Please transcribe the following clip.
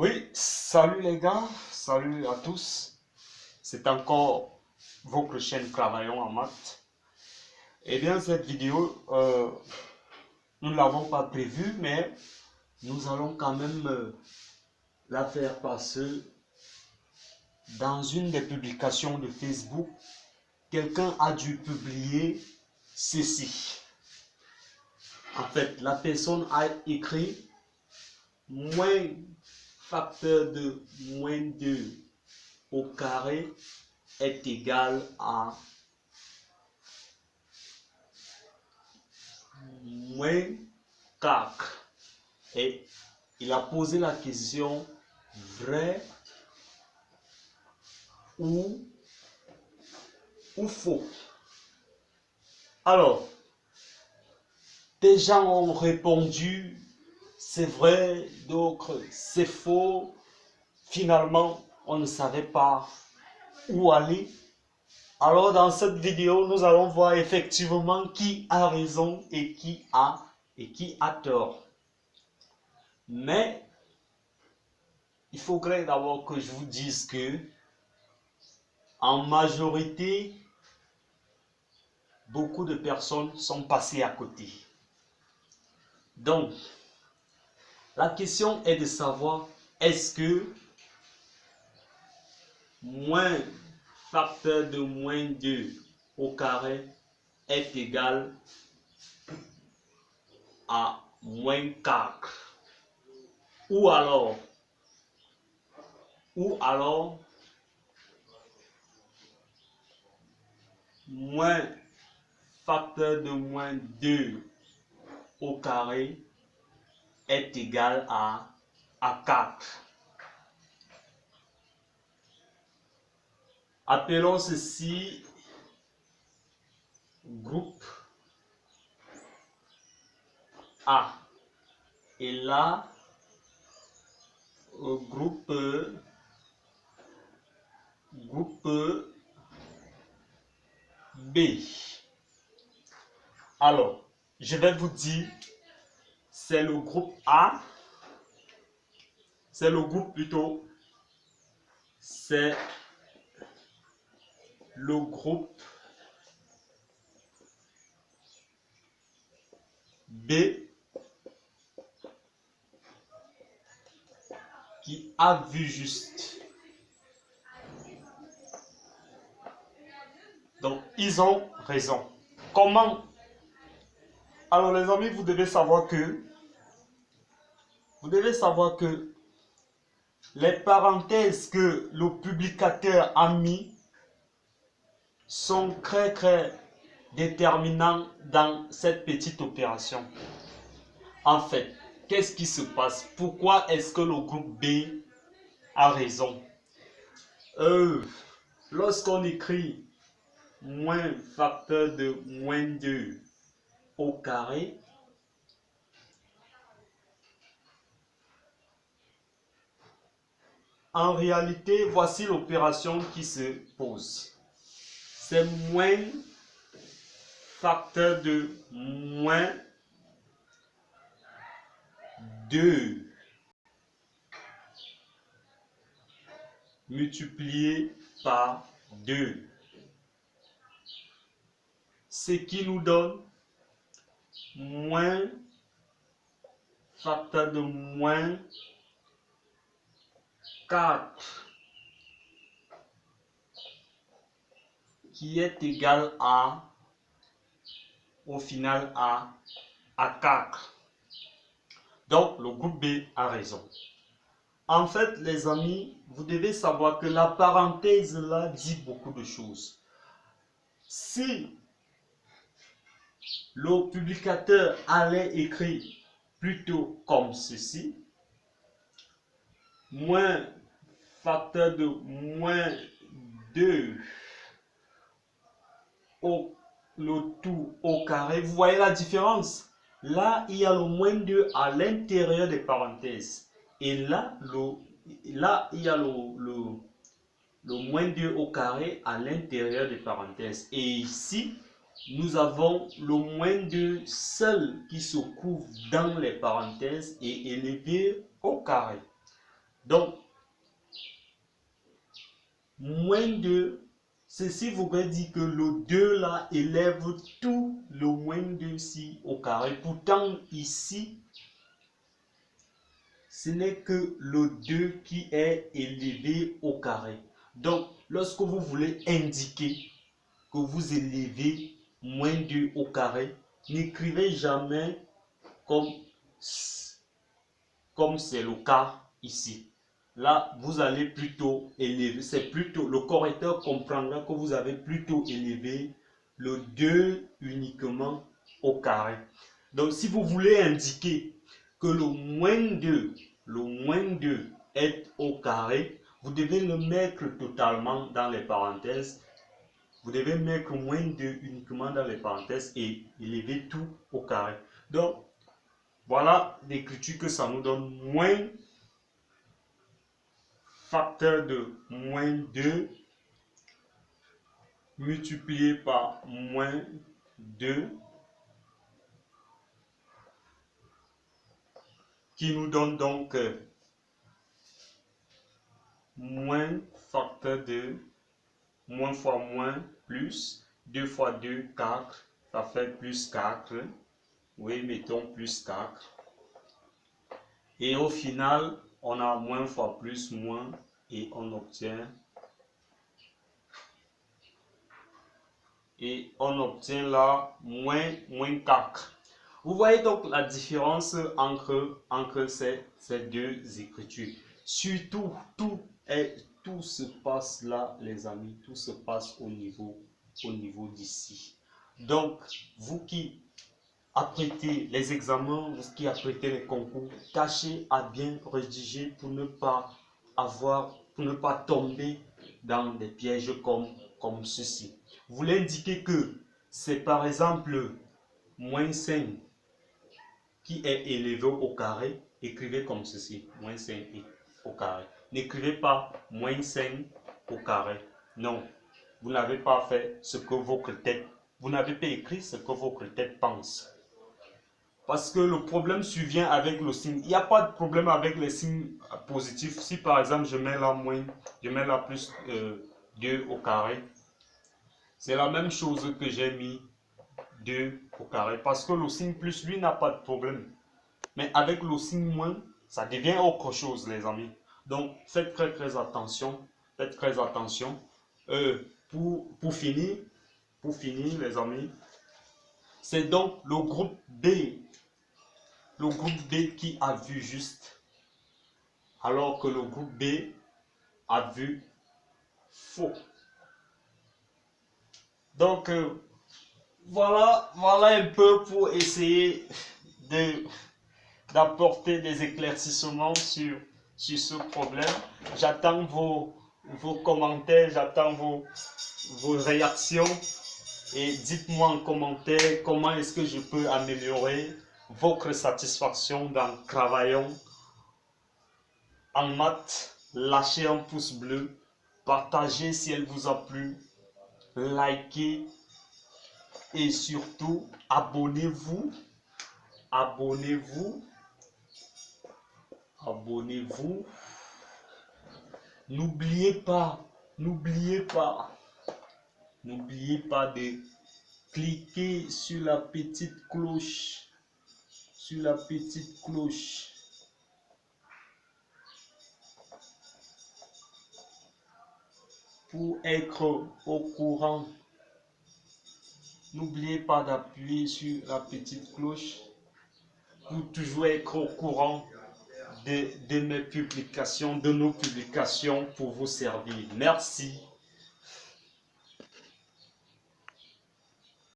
Oui, salut les gars, salut à tous. C'est encore votre chaîne Travaillons en maths. Eh bien, cette vidéo, nous ne l'avons pas prévue, mais nous allons quand même la faire parce que dans une des publications de Facebook, quelqu'un a dû publier ceci. En fait, la personne a écrit moins facteur de moins 2 au carré est égal à moins 4. Et il a posé la question vrai ou faux. Alors, des gens ont répondu c'est vrai, d'autres c'est faux. Finalement, on ne savait pas où aller. Alors, dans cette vidéo, nous allons voir effectivement qui a raison et qui a tort. Mais il faudrait d'abord que je vous dise que en majorité, beaucoup de personnes sont passées à côté. Donc, la question est de savoir est-ce que moins facteur de moins 2 au carré est égal à moins 4 ou alors moins facteur de moins 2 au carré est égal à 4. Appelons ceci groupe A. Et là, groupe B. Alors, je vais vous dire, c'est le groupe A, c'est le groupe plutôt, c'est le groupe B qui a vu juste. Donc, ils ont raison. Comment? Alors, les amis, vous devez savoir que les parenthèses que le publicateur a mis sont très déterminants dans cette petite opération. En fait, qu'est-ce qui se passe? Pourquoi est-ce que le groupe B a raison? Lorsqu'on écrit moins facteur de moins 2 au carré, en réalité, voici l'opération qui se pose. C'est moins facteur de moins 2 multiplié par 2. Ce qui nous donne moins facteur de moins 4 qui est égal à, au final, à 4. Donc, le groupe B a raison. En fait, les amis, vous devez savoir que la parenthèse là dit beaucoup de choses. Si le publicateur allait écrire plutôt comme ceci, moins facteur de moins 2 le tout au carré, vous voyez la différence? Là, il y a le moins 2 à l'intérieur des parenthèses. Et là, il y a le moins 2 au carré à l'intérieur des parenthèses. Et ici, nous avons le moins 2 seul qui se couvre dans les parenthèses et élevé au carré. Donc, moins 2, ceci voudrait dire que le 2 là élève tout le moins 2 ici au carré. Pourtant, ici, ce n'est que le 2 qui est élevé au carré. Donc, lorsque vous voulez indiquer que vous élevez moins 2 au carré, n'écrivez jamais comme c'est le cas ici. Là, vous allez plutôt élever, c'est plutôt, le correcteur comprendra que vous avez plutôt élevé le 2 uniquement au carré. Donc, si vous voulez indiquer que le moins 2 est au carré, vous devez le mettre totalement dans les parenthèses. Vous devez mettre moins 2 uniquement dans les parenthèses et élever tout au carré. Donc, voilà l'écriture que ça nous donne. Moins facteur de moins 2 multiplié par moins 2 qui nous donne donc moins facteur de moins fois moins plus 2 fois 2, 4, ça fait plus 4. Oui, mettons plus 4. Et au final, on a moins fois plus moins et on obtient là moins 4. Vous voyez donc la différence entre ces deux écritures. Surtout, tout se passe là, les amis, tout se passe au niveau d'ici. Donc, vous qui apprêtez les examens, vous qui apprêtez les concours, tâchez à bien rédiger pour ne pas tomber dans des pièges comme ceci. Vous l'indiquez que c'est par exemple moins 5 qui est élevé au carré, écrivez comme ceci, moins 5 au carré. N'écrivez pas moins 5 au carré. Non, vous n'avez pas fait ce que votre tête, vous n'avez pas écrit ce que votre tête pense. Parce que le problème survient avec le signe. Il n'y a pas de problème avec les signes positifs. Si par exemple je mets là moins, je mets là plus 2 au carré, c'est la même chose que j'ai mis 2 au carré. Parce que le signe plus, lui, n'a pas de problème. Mais avec le signe moins, ça devient autre chose, les amis. Donc, faites très attention. Faites très attention. Pour finir, les amis, c'est donc le groupe B. Le groupe B qui a vu juste, alors que le groupe B a vu faux. Donc, voilà un peu pour essayer d'apporter des éclaircissements sur ce problème. J'attends vos commentaires, j'attends vos réactions et dites-moi en commentaire comment est-ce que je peux améliorer votre satisfaction dans Travaillons en maths. Lâchez un pouce bleu, partagez si elle vous a plu, likez et surtout abonnez-vous. N'oubliez pas de cliquer sur la petite cloche. Pour être au courant. N'oubliez pas d'appuyer sur la petite cloche pour toujours être au courant de mes publications, de nos publications pour vous servir. Merci.